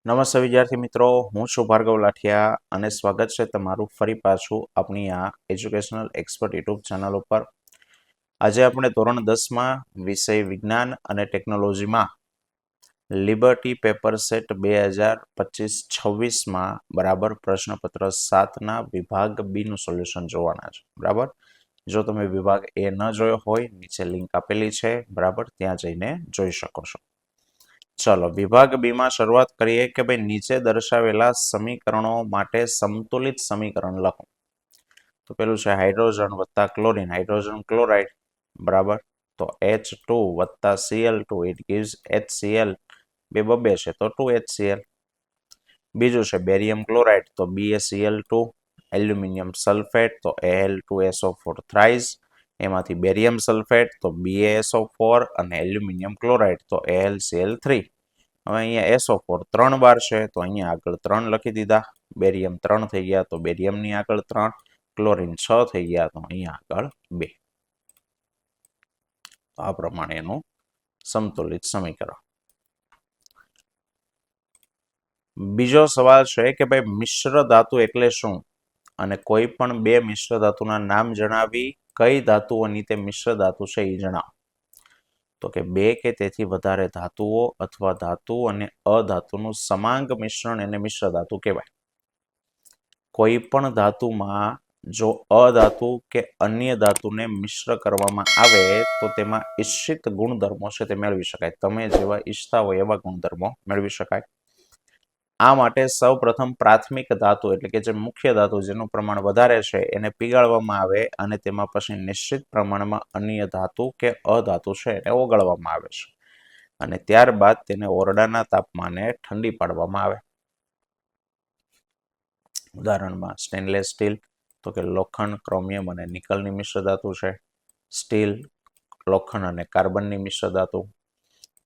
નમસ્તે વિદ્યાર્થી મિત્રો, હું છું ભાર્ગવ લાઠિયા અને સ્વાગત છે તમારું ફરી પાછું આપણી આ એજ્યુકેશનલ એક્સપર્ટ યુટ્યુબ ચેનલ ઉપર. આજે આપણે ધોરણ 10માં વિષય વિજ્ઞાન અને ટેકનોલોજીમાં લિબર્ટી પેપર સેટ 2025-26માં બરાબર પ્રશ્નપત્ર 7ના વિભાગ બીનું સોલ્યુશન જોવાના છે. બરાબર, જો તમે વિભાગ એ ન જોયો હોય, નીચે લિંક આપેલી છે, બરાબર, ત્યાં જઈને જોઈ શકો છો. ચલો વિભાગ બી માં શરૂઆત કરીએ કે ભાઈ નીચે દર્શાવેલા સમીકરણો માટે સમતુલિત સમીકરણ લખો. તો પેલું છે હાઇડ્રોજન વત્તા ક્લોરીન, હાઇડ્રોજન ક્લોરાઇડ, બરાબર, તો H2 વત્તા Cl2 ઇટ ગિવ્સ HCl, બે બબે છે તો 2HCl. બીજું છે બેરિયમ ક્લોરાઇડ, તો BaCl2, એલ્યુમિનિયમ સલ્ફેટ, તો Al2SO4 થ્રાઇસ, એમાંથી બેરિયમ સલ્ફેટ તો BaSO4 અને એલ્યુમિનિયમ ક્લોરાઇડ તો AlCl3. હવે અહીંયા SO4 3 બાર છે તો અહીંયા આગળ 3 લખી દીધા, બેરિયમ 3 થઈ ગયા તો બેરિયમની આગળ 3, ક્લોરીન 6 થઈ ગયા તો અહીંયા આગળ 2. આ પ્રમાણેનું સમતુલિત સમીકરણ. બીજો સવાલ છે કે ભાઈ મિશ્ર ધાતુ એટલે શું અને કોઈ પણ બે મિશ્ર ધાતુના નામ જણાવી કઈ ધાતુઓની તે મિશ્ર ધાતુ છે એ જણાવો. તો કે બે કે તેથી વધારે ધાતુઓ અથવા ધાતુ અને અધાતુનું સમાંગ મિશ્રણ એને મિશ્ર ધાતુ કહેવાય. કોઈ પણ ધાતુમાં જો અધાતુ કે અન્ય ધાતુને મિશ્ર કરવામાં આવે તો તેમાં ઈચ્છિત ગુણધર્મો છે તે મેળવી શકાય. તમે જેવા ઈચ્છતા હોય એવા ગુણધર્મો મેળવી શકાય. આ માટે સૌ પ્રથમ પ્રાથમિક ધાતુ એટલે કે જે મુખ્ય ધાતુ જેનું પ્રમાણ વધારે છે એને પીગાળવામાં આવે અને તેમાં પછી નિશ્ચિત પ્રમાણમાં અન્ય ધાતુ કે અધાતુ છે એને ઓગાળવામાં આવે છે અને ત્યારબાદ તેને ઓરડાના તાપમાને ઠંડી પાડવામાં આવે. ઉદાહરણમાં સ્ટેનલેસ સ્ટીલ, તો કે લોખંડ, ક્રોમિયમ અને નિકલની મિશ્ર ધાતુ છે. સ્ટીલ, લોખંડ અને કાર્બનની મિશ્ર ધાતુ.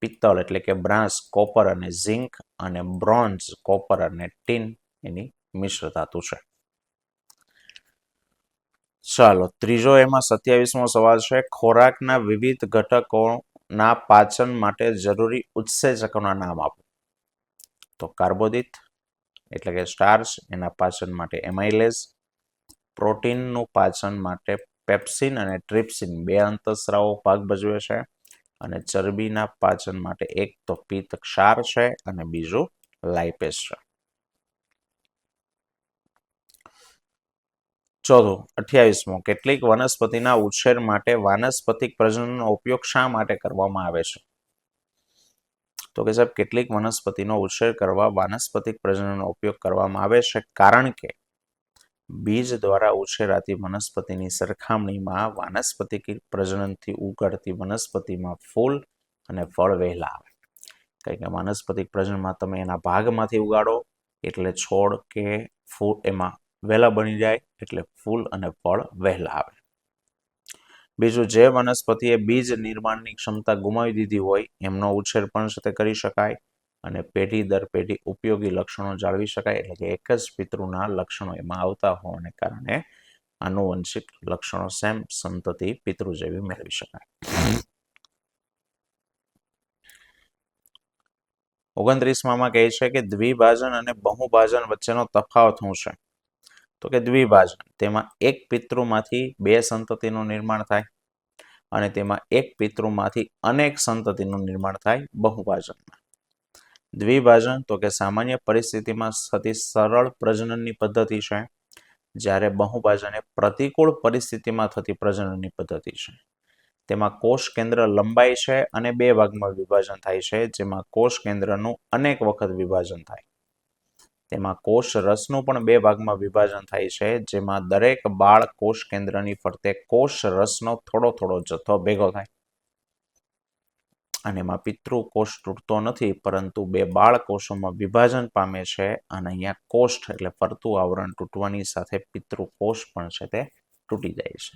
પિત્તળ એટલે કે બ્રાસ, કોપર અને ઝિંક, અને બ્રોન્ઝ, કોપર અને ટીન એની મિશ્ર ધાતુ છે. ચાલો ત્રીજો એમાં 27મો સવાલ છે ખોરાકના વિવિધ ઘટકોના પાચન માટે જરૂરી ઉત્સેચકોના નામ આપો. તો કાર્બોદિત એટલે કે સ્ટાર્ચ, એના પાચન માટે એમાઇલેઝ. પ્રોટીનનું પાચન માટે પેપ્સિન અને ટ્રિપ્સિન બે અંતઃસ્રાવો ભાગ ભજવે છે. અને ચરબીના પાચન માટે એક તો પિત્ત ક્ષાર છે અને બીજું લાઇપેસ છે. ચોથું 28મો કેટલીક વનસ્પતિના ઉછેર માટે વાનસ્પતિક પ્રજનનનો ઉપયોગ શા માટે કરવામાં આવે છે. તો કે સાહેબ કેટલીક વનસ્પતિનો ઉછેર કરવા વાનસ્પતિક પ્રજનનનો ઉપયોગ કરવામાં આવે છે કારણ કે બીજ દ્વારા ઉછેરાતી વનસ્પતિની સરખામણીમાં વાનસ્પતિક પ્રજનનથી ઉગાડતી વનસ્પતિમાં ફૂલ અને ફળ વહેલા આવે. કારણ કે વાનસ્પતિક પ્રજનનમાં તમે એના ભાગમાંથી ઉગાડો એટલે છોડ કે ફૂલ એમાં વહેલા બની જાય એટલે ફૂલ અને ફળ વહેલા આવે. બીજું, જે વનસ્પતિએ બીજ નિર્માણની ક્ષમતા ગુમાવી દીધી હોય એમનો ઉછેર પણ તે કરી શકાય અને પેઢી દર પેઢી ઉપયોગી લક્ષણો જાળવી શકાય. એટલે કે એક જ પિતૃના લક્ષણો એમાં આવતા હોવાને કારણે આનુવંશિક લક્ષણો સેમ સંતતિ પિતૃ જેવી મેળવી શકાય. 29માં કહે છે કે દ્વિભાજન અને બહુભાજન વચ્ચેનો તફાવત શું છે. તો કે દ્વિભાજન તેમાં એક પિતૃમાંથી બે સંતતિનું નિર્માણ થાય અને તેમાં એક પિતૃમાંથી અનેક સંતતિનું નિર્માણ થાય બહુભાજનમાં. દ્વિભાજન તો કે સામાન્ય પરિસ્થિતિમાં થતી સરળ પ્રજનનની પદ્ધતિ છે, જ્યારે બહુભાજન એ પ્રતિકૂળ પરિસ્થિતિમાં થતી પ્રજનનની પદ્ધતિ છે. તેમાં કોષ કેન્દ્ર લંબાય છે અને બે ભાગમાં વિભાજન થાય છે, જેમાં કોષ કેન્દ્રનું અનેક વખત વિભાજન થાય. તેમાં કોષ રસનું પણ બે ભાગમાં વિભાજન થાય છે, જેમાં દરેક બાળ કોષ કેન્દ્રની ફરતે કોષ રસનો થોડો થોડો જથ્થો ભેગો થાય. અને એમાં પિતૃ કોષ તૂટતો નથી, પરંતુ બે બાળ કોષોમાં વિભાજન પામે છે અને અહીંયા કોષ્ઠ એટલે ફરતું આવરણ તૂટવાની સાથે પિતૃ કોષ પણ છે તે તૂટી જાય છે.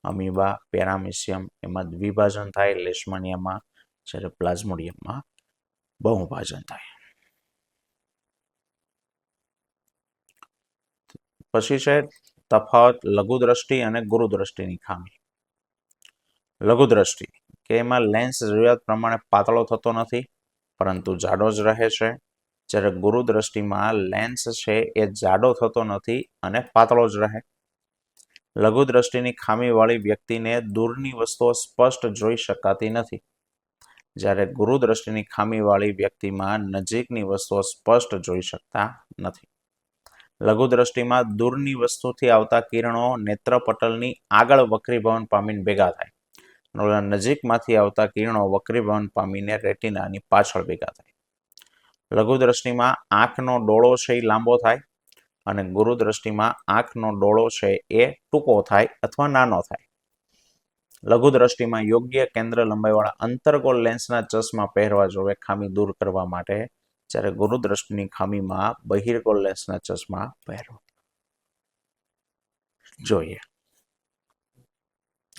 અમીબા, પેરામિશિયમ એમાં દ્વિભાજન થાય, લેશમાનિયામાં, જ્યારે પ્લાઝ્મોડિયમમાં બહુભાજન થાય. પછી છે તફાવત લઘુદ્રષ્ટિ અને ગુરુદ્રષ્ટિની ખામી. લઘુદ્રષ્ટિ કે એમાં લેન્સ જરૂરિયાત પ્રમાણે પાતળો થતો નથી પરંતુ જાડો જ રહે છે, જ્યારે ગુરુ દ્રષ્ટિમાં લેન્સ છે એ જાડો થતો નથી અને પાતળો જ રહે. લઘુ દ્રષ્ટિની ખામીવાળી વ્યક્તિને દૂરની વસ્તુઓ સ્પષ્ટ જોઈ શકાતી નથી, જ્યારે ગુરુ દ્રષ્ટિની ખામીવાળી વ્યક્તિમાં નજીકની વસ્તુઓ સ્પષ્ટ જોઈ શકતા નથી. લઘુ દ્રષ્ટિમાં દૂરની વસ્તુથી આવતા કિરણો નેત્રપટલની આગળ વક્રીભવન પામીને ભેગા થાય. નજીકમાંથી આવતા કિરણો વક્રીભવન પામીને રેટિનાની પાછળ ભેગા થાય. લઘુ દ્રષ્ટિમાં આંખનો ડોળો છે એ લાંબો થાય અને ગુરુ દ્રષ્ટિમાં આંખનો ડોળો છે એ ટૂંકો થાય અથવા નાનો થાય. લઘુ દ્રષ્ટિમાં યોગ્ય કેન્દ્ર લંબાઈવાળા અંતર્ગોળ લેન્સના ચશ્મા પહેરવા જોઈએ ખામી દૂર કરવા માટે, જ્યારે ગુરુ દ્રષ્ટિની ખામીમાં બહિર્ગોળ લેન્સના ચશ્મા પહેરવા જોઈએ.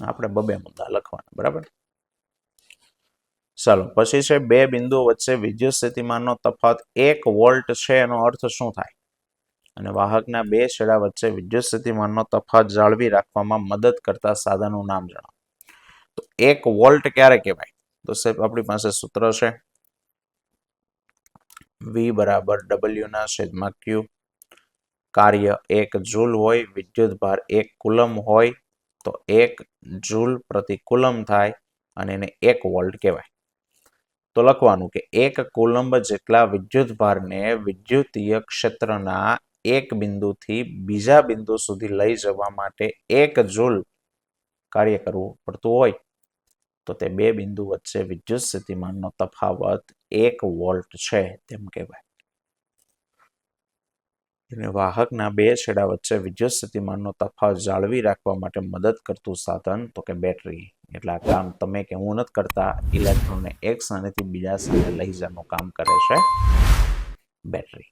આપણે બબે મુદ્દા લખવાના, બરાબર. ચાલો પછી છે બે બિંદુઓ વચ્ચે વિદ્યુત સ્થિતિમાનનો તફાવત 1 વોલ્ટ છે, એનો અર્થ શું થાય? અને વાહકના બે છેડા વચ્ચે વિદ્યુત સ્થિતિમાનનો તફાવત જાળવી રાખવામાં મદદ કરતા સાધનનું નામ જણાવો. તો 1 વોલ્ટ ક્યારે કહેવાય? તો સાહેબ આપણી પાસે સૂત્ર છે V બરાબર W/Q. કાર્ય 1 જૂલ હોય, વિદ્યુત ભાર 1 કુલમ હોય તો 1 જૂલ પ્રતિ કુલમ થાય અને એને 1 વોલ્ટ કહેવાય. તો લખવાનું કે 1 કુલંબ જેટલા વિદ્યુત ભારને વિદ્યુતીય ક્ષેત્રના એક બિંદુથી બીજા બિંદુ સુધી લઈ જવા માટે 1 જૂલ કાર્ય કરવું પડતું હોય તો તે બે બિંદુ વચ્ચે વિદ્યુત સ્થિતિમાનનો તફાવત 1 વોલ્ટ છે તેમ કહેવાય. અને વાહકના બે છેડા વચ્ચે વિદ્યુત સ્થિતિમાનનો તફાવત જાળવી રાખવા માટે મદદ કરતું સાધન તો કે બેટરી. એટલે આ કામ તમે કે હું નથી કરતા, ઇલેક્ટ્રોનને એક સ્થાનેથી બીજા સ્થાને લઈ જવાનું કામ કરે છે બેટરી.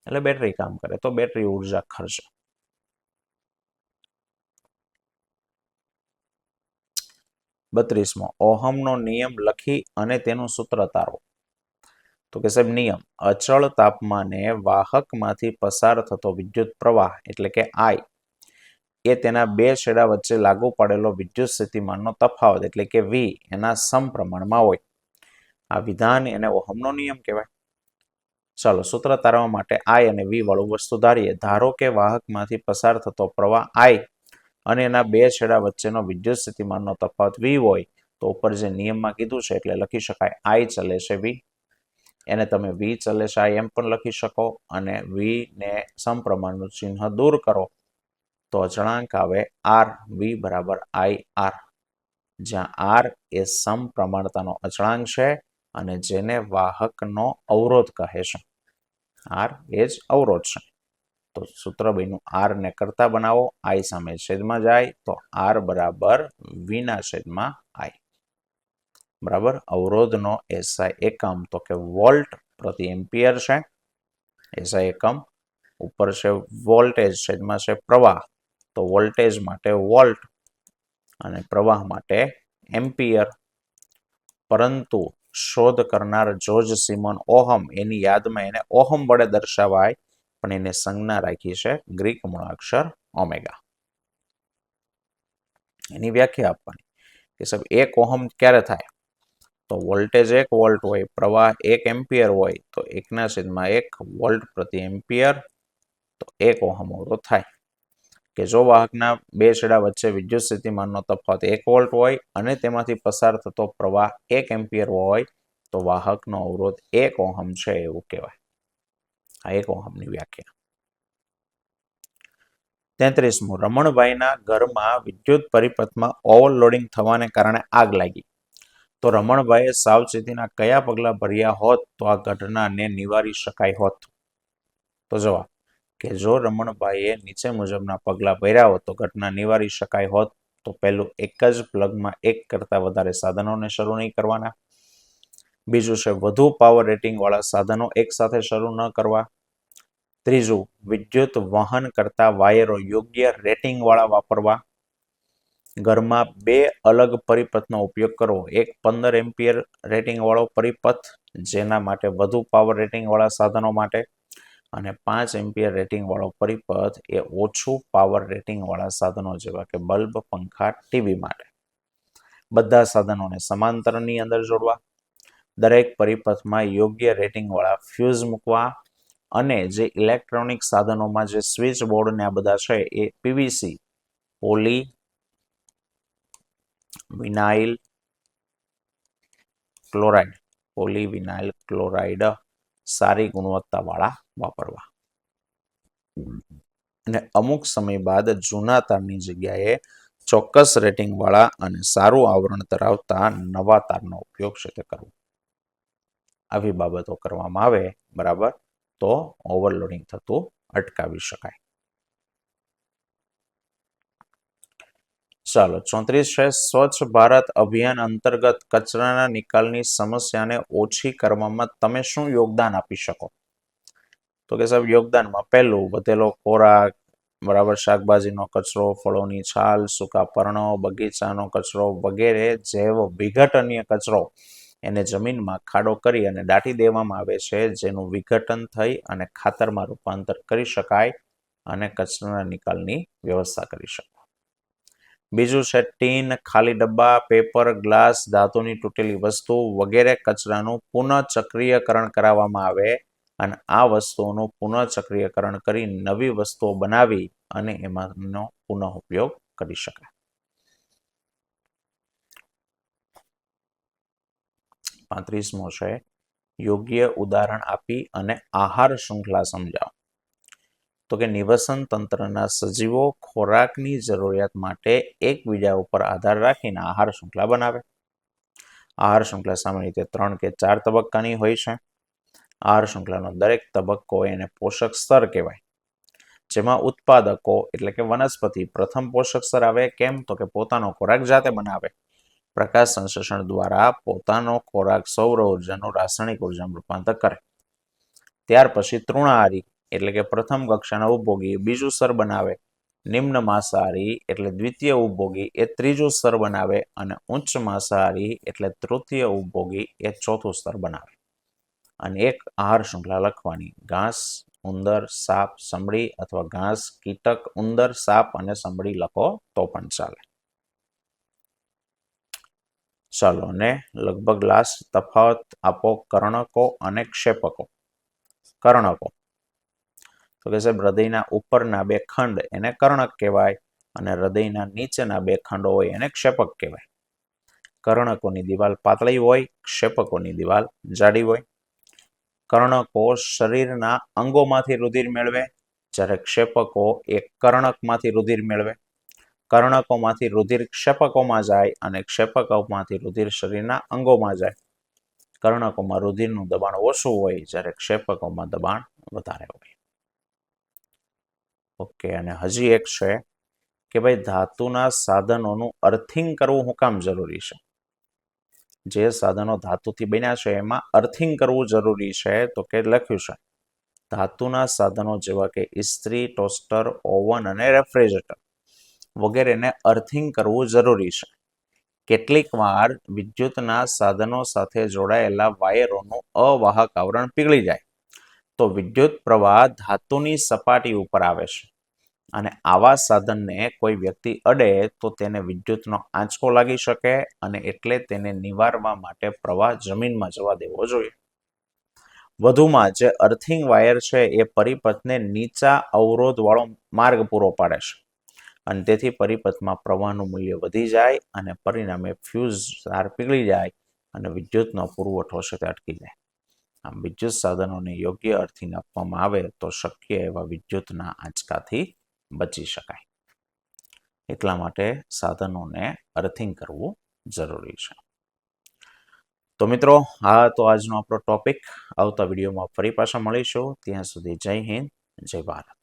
એટલે બેટરી કામ કરે તો બેટરી ઉર્જા ખર્ચે. બત્રીસમો ઓહમનો નિયમ લખી અને તેનું સૂત્ર તારો. તો કે સાહેબ નિયમ અચળ તાપમાને વાહકમાંથી પસાર થતો વિદ્યુત પ્રવાહ એટલે કે I એ તેના બે છેડા વચ્ચે લાગુ પડેલો વિદ્યુત સ્થિતિમાનનો તફાવત એટલે કે V એના સમપ્રમાણમાં હોય. આ વિધાન એને ઓહમનો નિયમ કહેવાય. ચાલો સૂત્ર તારવા માટે I અને V વાળું વસ્તુ ધારીએ. ધારો કે વાહકમાંથી પસાર થતો પ્રવાહ I અને એના બે છેડા વચ્ચેનો વિદ્યુત સ્થિતિમાનનો તફાવત V હોય તો ઉપર જે નિયમમાં કીધું છે એટલે લખી શકાય I ચલે છે V. એને તમે V ચલે છે I એમ પણ લખી શકો અને V ને સમપ્રમાણનું ચિહ્ન દૂર કરો તો અચળાંક આવે R V બરાબર IR, જ્યાં R એ સમપ્રમાણતાનો અચળાંક છે અને જેને વાહકનો અવરોધ કહે છે. R એ જ અવરોધ છે. તો સૂત્ર બન્યું R ને કરતા બનાવો, I સામે છેદમાં જાય તો R બરાબર V ના છેદમાં I. બરાબર. અવરોધનો SI એકમ તો કે વોલ્ટ પ્રતિ એમ્પિયર છે. SI એકમ ઉપર છે વોલ્ટેજ છેદમાં છે પ્રવાહ, તો વોલ્ટેજ માટે વોલ્ટ અને પ્રવાહ માટે એમ્પિયર. પરંતુ શોધ કરનાર જોર્જ સિમોન ઓહમ એની યાદમાં એને ઓહમ વડે દર્શાવાય પણ એને સંજ્ઞા રાખી છે ગ્રીક મૂળાક્ષર ઓમેગા. એની વ્યાખ્યા આપવાની કે સાહેબ 1 ઓહમ ક્યારે થાય? તો વોલ્ટેજ 1 વોલ્ટ હોય, પ્રવાહ 1 એમ્પિયર હોય તો 1/1 વોલ્ટ પ્રતિ એમ્પિયર તો 1 ઓહમ અવરોધ થાય. કે જો વાહકના બે છેડા વચ્ચે વિદ્યુત સ્થિતિમાનનો તફાવત 1 વોલ્ટ હોય અને તેમાંથી પસાર થતો પ્રવાહ 1 એમ્પિયર હોય તો વાહકનો અવરોધ 1 ઓહમ છે એવું કહેવાય. આ 1 ઓહમની વ્યાખ્યા. 33મું રમણભાઈના ઘરમાં વિદ્યુત પરિપથમાં ઓવરલોડિંગ થવાને કારણે આગ લાગી. તો રમણભાઈએ સાવચેતીના કયા પગલાં ભર્યા હોત તો આ ઘટનાને નિવારી શકાય હોત? તો જવાબ કે જો રમણભાઈએ નીચે મુજબના પગલાં ભર્યા હોત તો ઘટના નિવારી શકાય હોત. તો પહેલું, એક જ પ્લગમાં એક કરતાં વધારે સાધનોને શરૂ નહીં કરવાના. બીજું છે વધુ પાવર રેટિંગ વાળા સાધનો એકસાથે શરૂ ન કરવા. ત્રીજું, વિદ્યુત વહન કરતા વાયરો યોગ્ય રેટિંગ વાળા વાપરવા. ઘરમાં બે અલગ પરિપથનો ઉપયોગ કરવો. એક 15 એમ્પિયર રેટિંગ વાળો પરિપથ જેના માટે વધુ પાવર રેટિંગ વાળા સાધનો માટે, અને 5 એમ્પિયર રેટિંગ વાળો પરિપથ એ ઓછું પાવર રેટિંગ વાળા સાધનો જેવા કે બલ્બ, પંખા, ટીવી માટે. બધા સાધનોને સમાંતરની અંદર જોડવા. દરેક પરિપથમાં યોગ્ય રેટિંગવાળા ફ્યુઝ મૂકવા અને જે ઇલેક્ટ્રોનિક સાધનોમાં જે સ્વિચ બોર્ડ ને આ બધા છે એ PVC poly vinyl chloride polyvinyl chloride સારી ગુણવત્તાવાળા વાપરવા અને અમુક સમય બાદ જૂના તારની જગ્યાએ ચોક્કસ રેટિંગવાળા અને સારું આવરણ ધરાવતા નવા તારનો ઉપયોગ છે તે કરવો. આવી બાબતો કરવામાં આવે બરાબર તો ઓવરલોડિંગ થતું અટકાવી શકાય. ચાલો 34 છે સ્વચ્છ ભારત અભિયાન અંતર્ગત કચરાના નિકાલની સમસ્યાને ઓછી કરવામાં તમે શું યોગદાન આપી શકો? તો કે સાહેબ યોગદાનમાં પહેલું વધેલો ખોરાક, બરાબર, શાકભાજીનો કચરો, ફળોની છાલ, સૂકા પર્ણો, બગીચાનો કચરો વગેરે જૈવ વિઘટનીય કચરો એને જમીનમાં ખાડો કરી અને દાટી દેવામાં આવે છે, જેનું વિઘટન થઈ અને ખાતરમાં રૂપાંતર કરી શકાય અને કચરાના નિકાલની વ્યવસ્થા કરી શકાય. બીજું છે ટીન, ખાલી ડબ્બા, પેપર, ગ્લાસ, ધાતુની તૂટેલી વસ્તુ વગેરે કચરાનું પુનઃચક્રીયકરણ કરાવવામાં આવે અને આ વસ્તુઓનું પુનઃચક્રીયકરણ કરી નવી વસ્તુઓ બનાવી અને એમાંનો પુનઃ ઉપયોગ કરી શકાય. 35મો છે યોગ્ય ઉદાહરણ આપી અને આહાર શૃંખલા સમજાવો. તો કે નિવસન તંત્રના સજીવો ખોરાકની જરૂરિયાત માટે એકબીજા ઉપર આધાર રાખીને આહાર શૃંખલા બનાવે. આહાર શૃંખલા સામાન્ય રીતે 3 કે 4 તબક્કાની હોય છે. આહાર શૃંખલાનો દરેક તબક્કો એને પોષક સ્તર કહેવાય, જેમાં ઉત્પાદકો એટલે કે વનસ્પતિ પ્રથમ પોષક સ્તર આવે. કેમ? તો કે પોતાનો ખોરાક જાતે બનાવે, પ્રકાશ સંશ્લેષણ દ્વારા પોતાનો ખોરાક સૌર ઉર્જાનું રાસાયણિક ઉર્જામાં રૂપાંતર કરે. ત્યાર પછી તૃણાહારી એટલે કે પ્રથમ કક્ષાના ઉપભોગી બીજું સ્તર બનાવે, નિમ્ન માંસાહારી એટલે દ્વિતીય ઉપભોગી એ ત્રીજું સ્તર બનાવે અને ઉચ્ચ માંસાહારી એટલે તૃતીય ઉપભોગી એ ચોથું સ્તર બનાવે. અને એક આહાર શૃંખલા લખવાની ઘાસ, ઉંદર, સાપ, સમડી અથવા ઘાસ, કીટક, ઉંદર, સાપ અને સમડી લખો તો પણ ચાલે. ચાલો ને લગભગ લાસ્ટ તફાવત આપો કર્ણકો અને ક્ષેપકો. કર્ણકો તો કે સાહેબ હૃદયના ઉપરના બે ખંડ એને કર્ણક કહેવાય અને હૃદયના નીચેના બે ખંડો હોય એને ક્ષેપક કહેવાય. કર્ણકોની દિવાલ પાતળી હોય, ક્ષેપકોની દિવાલ જાડી હોય. કર્ણકો શરીરના અંગોમાંથી રુધિર મેળવે, જ્યારે ક્ષેપકો એક કર્ણકમાંથી રુધિર મેળવે. કર્ણકોમાંથી રુધિર ક્ષેપકોમાં જાય અને ક્ષેપકોમાંથી રુધિર શરીરના અંગોમાં જાય. કર્ણકોમાં રુધિરનું દબાણ ઓછું હોય, જ્યારે ક્ષેપકોમાં દબાણ વધારે હોય. ઓકે, અને હજી એક છે કે ભાઈ ધાતુના સાધનોનું અર્થિંગ કરવું શું કામ જરૂરી છે? જે સાધનો ધાતુથી બન્યા છે એમાં અર્થિંગ કરવું જરૂરી છે. તો કે લખ્યું છે ધાતુના સાધનો જેવા કે ઇસ્ત્રી, ટોસ્ટર, ઓવન અને રેફ્રિજરેટર વગેરેને અર્થિંગ કરવું જરૂરી છે. કેટલીક વાર વિદ્યુતના સાધનો સાથે જોડાયેલા વાયરોનું અવાહક આવરણ પીગળી જાય તો વિદ્યુત પ્રવાહ ધાતુની સપાટી ઉપર આવે છે અને આવા સાધનને કોઈ વ્યક્તિ અડે તો તેને વિદ્યુતનો આંચકો લાગી શકે અને એટલે તેને નિવારવા માટે પ્રવાહ જમીનમાં જવા દેવો જોઈએ. વધુમાં જે અર્થિંગ વાયર છે એ પરિપથને નીચા અવરોધવાળો માર્ગ પૂરો પાડે છે અને તેથી પરિપથમાં પ્રવાહનું મૂલ્ય વધી જાય અને પરિણામે ફ્યુઝ તાર પીગળી જાય અને વિદ્યુતનો પુરવઠો છે તે અટકી જાય. આમ વિદ્યુત સાધનોને યોગ્ય અર્થિંગ આપવામાં આવે તો શક્ય એવા વિદ્યુતના આંચકાથી બચી શકાય. એટલા માટે સાધનોને અર્થિંગ કરવું જરૂરી છે. તો મિત્રો, આ તો આજનો આપણો ટોપિક. આવતા વિડીયોમાં ફરી પાછા મળીશું. ત્યાં સુધી જય હિન્દ, જય ભારત.